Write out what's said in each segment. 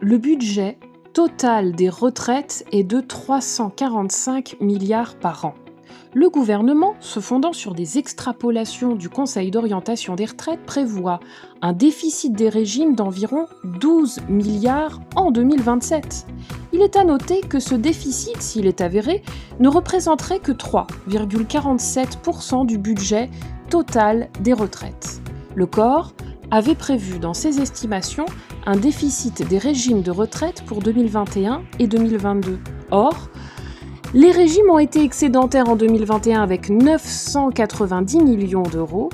Le budget total des retraites est de 345 milliards par an. Le gouvernement, se fondant sur des extrapolations du Conseil d'orientation des retraites, prévoit un déficit des régimes d'environ 12 milliards en 2027. Il est à noter que ce déficit, s'il est avéré, ne représenterait que 3,47% du budget total des retraites. Le corps avait prévu dans ses estimations un déficit des régimes de retraite pour 2021 et 2022. Or, les régimes ont été excédentaires en 2021 avec 990 millions d'euros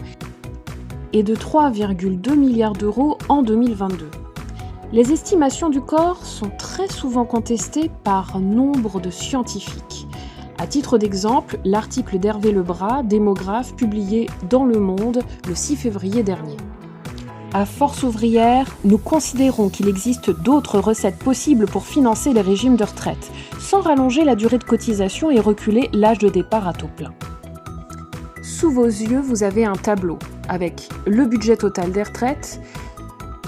et de 3,2 milliards d'euros en 2022. Les estimations du corps sont très souvent contestées par nombre de scientifiques. À titre d'exemple, l'article d'Hervé Lebras, démographe, publié dans Le Monde le 6 février dernier. À Force ouvrière, nous considérons qu'il existe d'autres recettes possibles pour financer les régimes de retraite, sans rallonger la durée de cotisation et reculer l'âge de départ à taux plein. Sous vos yeux, vous avez un tableau avec le budget total des retraites,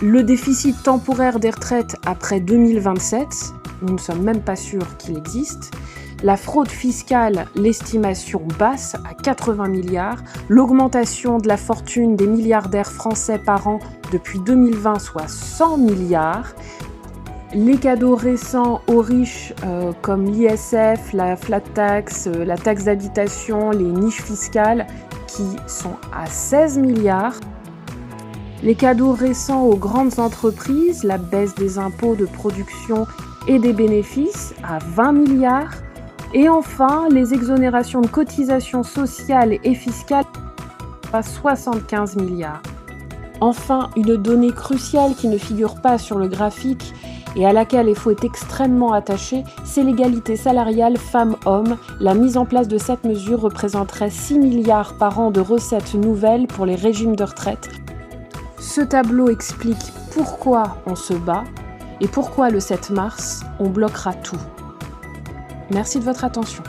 le déficit temporaire des retraites après 2027, nous ne sommes même pas sûrs qu'il existe, la fraude fiscale, l'estimation basse à 80 milliards, l'augmentation de la fortune des milliardaires français par an depuis 2020, soit 100 milliards, les cadeaux récents aux riches comme l'ISF, la flat tax, la taxe d'habitation, les niches fiscales qui sont à 16 milliards, les cadeaux récents aux grandes entreprises, la baisse des impôts de production et des bénéfices à 20 milliards, et enfin, les exonérations de cotisations sociales et fiscales à 75 milliards. Enfin, une donnée cruciale qui ne figure pas sur le graphique et à laquelle il faut être extrêmement attaché, c'est l'égalité salariale femmes-hommes. La mise en place de cette mesure représenterait 6 milliards par an de recettes nouvelles pour les régimes de retraite. Ce tableau explique pourquoi on se bat et pourquoi le 7 mars, on bloquera tout. Merci de votre attention.